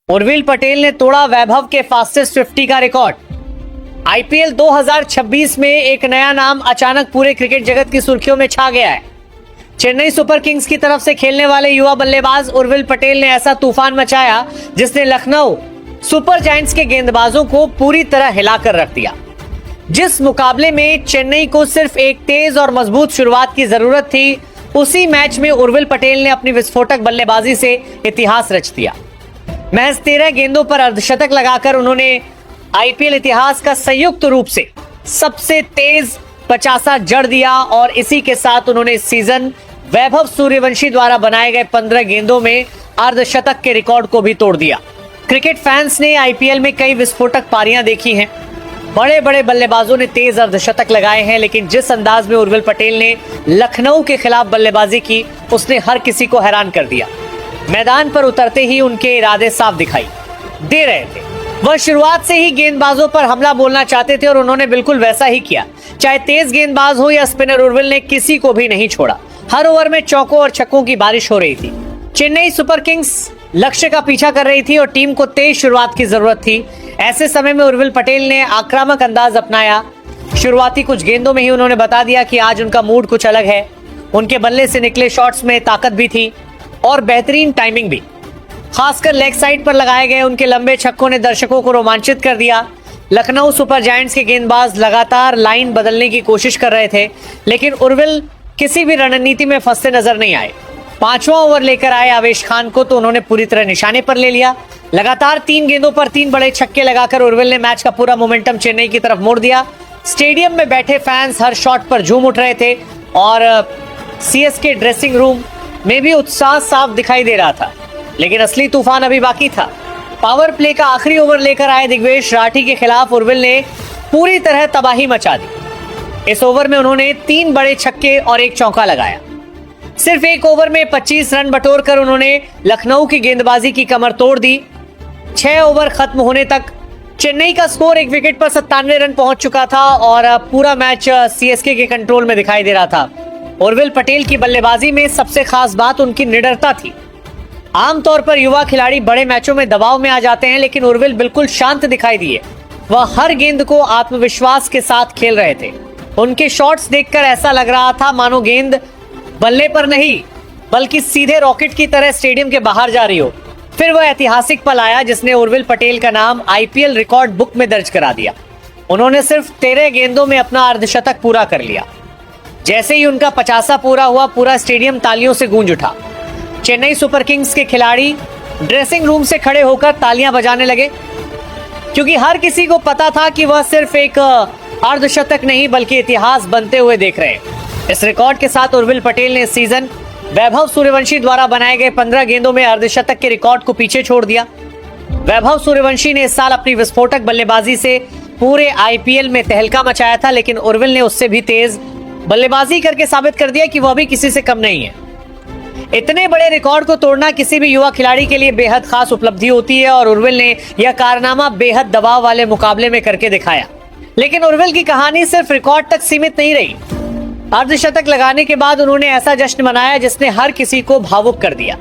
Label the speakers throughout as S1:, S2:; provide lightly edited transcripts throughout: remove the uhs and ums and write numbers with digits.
S1: उर्विल पटेल ने तोड़ा वैभव के फास्टेस्ट 50 का रिकॉर्ड। आईपीएल 2026 में एक नया नाम अचानक पूरे क्रिकेट जगत की सुर्खियों में छा गया है। चेन्नई सुपर किंग्स की तरफ से खेलने वाले युवा बल्लेबाज उर्विल पटेल ने ऐसा तूफान मचाया जिसने लखनऊ सुपर जायंट्स के गेंदबाजों को पूरी तरह हिलाकर रख दिया। जिस मुकाबले में चेन्नई को सिर्फ एक तेज और मजबूत शुरुआत की जरूरत थी, उसी मैच में उर्विल पटेल ने अपनी विस्फोटक बल्लेबाजी से इतिहास रच दिया। महज 13 गेंदों पर अर्धशतक लगाकर उन्होंने आईपीएल इतिहास का संयुक्त रूप से सबसे तेज 50 जड़ दिया और इसी के साथ उन्होंने इस सीजन वैभव सूर्यवंशी द्वारा बनाए गए 15 गेंदों में अर्धशतक के रिकॉर्ड को भी तोड़ दिया। क्रिकेट फैंस ने आईपीएल में कई विस्फोटक पारियां देखी हैं, बड़े बड़े बल्लेबाजों ने तेज अर्धशतक लगाए हैं, लेकिन जिस अंदाज में उर्विल पटेल ने लखनऊ के खिलाफ बल्लेबाजी की उसने हर किसी को हैरान कर दिया। मैदान पर उतरते ही उनके इरादे साफ दिखाई दे रहे थे। वह शुरुआत से ही गेंदबाजों पर हमला बोलना चाहते थे और उन्होंने बिल्कुल वैसा ही किया। चाहे तेज गेंदबाज हो या स्पिनर, उर्विल ने किसी को भी नहीं छोड़ा। हर ओवर में चौकों और छक्कों की बारिश हो रही थी। चेन्नई सुपर किंग्स लक्ष्य का पीछा कर रही थी और टीम को तेज शुरुआत की जरूरत थी। ऐसे समय में उर्विल पटेल ने आक्रामक अंदाज अपनाया। शुरुआती कुछ गेंदों में ही उन्होंने बता दिया कि आज उनका मूड कुछ अलग है। उनके बल्ले से निकले शॉट्स में ताकत भी थी और बेहतरीन टाइमिंग भी। खासकर लेग साइड पर लगाए गए उनके लंबे छक्कों ने दर्शकों को रोमांचित कर दिया। लखनऊ सुपर जायंट्स के गेंदबाज लगातार लाइन बदलने की कोशिश कर रहे थे, लेकिन उर्विल किसी भी रणनीति में फंसते नजर नहीं आए। 5वां ओवर लेकर आए आवेश खान को तो उन्होंने पूरी तरह निशाने पर ले लिया। लगातार 3 गेंदों पर 3 बड़े छक्के लगाकर उर्विल ने मैच का पूरा मोमेंटम चेन्नई की तरफ मोड़ दिया। स्टेडियम में बैठे फैंस हर शॉट पर झूम उठ रहे थे और सीएसके ड्रेसिंग रूम में भी उत्साह साफ दिखाई दे रहा था, लेकिन असली तूफान अभी बाकी था। पावर प्ले का आखिरी ओवर लेकर आए दिग्वेश राठी के खिलाफ उर्विल ने पूरी तरह तबाही मचा दी। इस ओवर में उन्होंने 3 बड़े छक्के और 1 चौका लगाया। सिर्फ एक ओवर में 25 रन बटोरकर उन्होंने लखनऊ की गेंदबाजी की कमर तोड़ दी। 6 ओवर खत्म होने तक चेन्नई का स्कोर 1 विकेट पर 97 रन पहुंच चुका था और पूरा मैच सीएसके के कंट्रोल में दिखाई दे रहा था। उर्विल पटेल की बल्लेबाजी में सबसे खास बात उनकी निडरता थी। आमतौर पर युवा खिलाड़ी बड़े मैचों में दबाव में आ जाते हैं, लेकिन उर्विल बिल्कुल शांत दिखाई दिए। वह हर गेंद को आत्मविश्वास के साथ खेल रहे थे। उनके शॉट्स देखकर ऐसा लग रहा था मानो गेंद बल्ले पर नहीं बल्कि सीधे रॉकेट की तरह स्टेडियम के बाहर जा रही हो। फिर वह ऐतिहासिक पल आया जिसने उर्विल पटेल का नाम आईपीएल रिकॉर्ड बुक में दर्ज करा दिया। उन्होंने सिर्फ 13 गेंदों में अपना अर्धशतक पूरा कर लिया। जैसे ही उनका 50 पूरा हुआ, पूरा स्टेडियम तालियों से गूंज उठा। चेन्नई सुपर किंग्स के खिलाड़ी ड्रेसिंग रूम से खड़े होकर तालियां बजाने लगे, क्योंकि हर किसी को पता था कि वह सिर्फ एक अर्धशतक नहीं बल्कि इतिहास बनते हुए देख रहे। इस रिकॉर्ड के साथ उर्विल पटेल ने इस सीजन वैभव सूर्यवंशी द्वारा बनाए गए 15 गेंदों में अर्धशतक के रिकॉर्ड को पीछे छोड़ दिया। वैभव सूर्यवंशी ने इस साल अपनी विस्फोटक बल्लेबाजी से पूरे आईपीएल में तहलका मचाया था, लेकिन उर्विल ने उससे भी तेज बल्लेबाजी करके साबित कर दिया कि वह भी किसी से कम नहीं है। इतने बड़े रिकॉर्ड को तोड़ना किसी भी युवा खिलाड़ी के लिए बेहद खास उपलब्धि होती है और उर्विल ने यह कारनामा बेहद दबाव वाले मुकाबले में करके दिखाया। लेकिन उर्विल की कहानी सिर्फ रिकॉर्ड तक सीमित नहीं रही। अर्धशतक लगाने के बाद उन्होंने ऐसा जश्न मनाया जिसने हर किसी को भावुक कर दिया।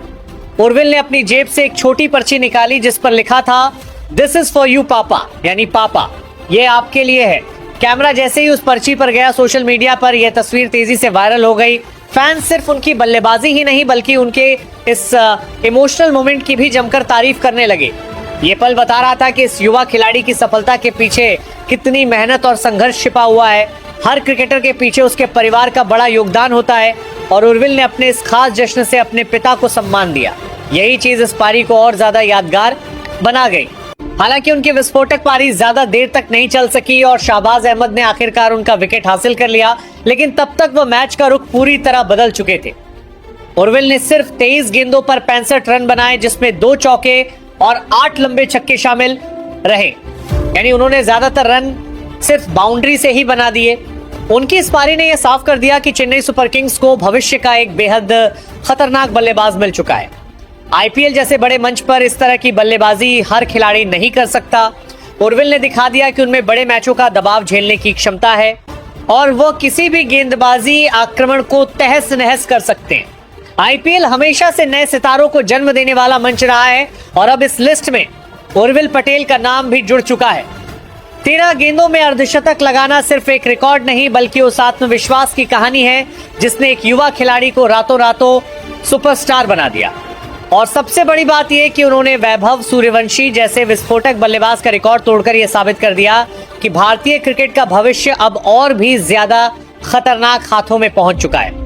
S1: उर्विल ने अपनी जेब से एक छोटी पर्ची निकाली जिस पर लिखा था, दिस इज फॉर यू पापा, यानी पापा ये आपके लिए है। कैमरा जैसे ही उस पर्ची पर गया, सोशल मीडिया पर यह तस्वीर तेजी से वायरल हो गई। फैंस सिर्फ उनकी बल्लेबाजी ही नहीं बल्कि उनके इस इमोशनल मोमेंट की भी जमकर तारीफ करने लगे। ये पल बता रहा था कि इस युवा खिलाड़ी की सफलता के पीछे कितनी मेहनत और संघर्ष छिपा हुआ है। हर क्रिकेटर के पीछे उसके परिवार का बड़ा योगदान होता है और उर्विल ने अपने इस खास जश्न से अपने पिता को सम्मान दिया। यही चीज इस पारी को और ज्यादा यादगार बना गई। हालांकि उनकी विस्फोटक पारी ज्यादा देर तक नहीं चल सकी और शाहबाज अहमद ने आखिरकार उनका विकेट हासिल कर लिया, लेकिन तब तक वह मैच का रुख पूरी तरह बदल चुके थे। उर्विल ने सिर्फ 23 गेंदों पर 65 रन बनाए, जिसमें 2 चौके और 8 लंबे छक्के शामिल रहे, यानी उन्होंने ज्यादातर रन सिर्फ बाउंड्री से ही बना दिए। उनकी इस पारी ने यह साफ कर दिया कि चेन्नई सुपर किंग्स को भविष्य का एक बेहद खतरनाक बल्लेबाज मिल चुका है। आईपीएल जैसे बड़े मंच पर इस तरह की बल्लेबाजी हर खिलाड़ी नहीं कर सकता। उर्विल ने दिखा दिया कि उनमें बड़े मैचों का दबाव झेलने की क्षमता है और वो किसी भी गेंदबाजी आक्रमण को तहस नहस कर सकते हैं। आईपीएल हमेशा से नए सितारों को जन्म देने वाला मंच रहा है और अब इस लिस्ट में उर्विल पटेल का नाम भी जुड़ चुका है। 13 गेंदों में अर्धशतक लगाना सिर्फ एक रिकॉर्ड नहीं बल्कि उस आत्मविश्वास की कहानी है जिसने एक युवा खिलाड़ी को रातों रातों सुपरस्टार बना दिया। और सबसे बड़ी बात यह कि उन्होंने वैभव सूर्यवंशी जैसे विस्फोटक बल्लेबाज का रिकॉर्ड तोड़कर यह साबित कर दिया कि भारतीय क्रिकेट का भविष्य अब और भी ज्यादा खतरनाक हाथों में पहुंच चुका है।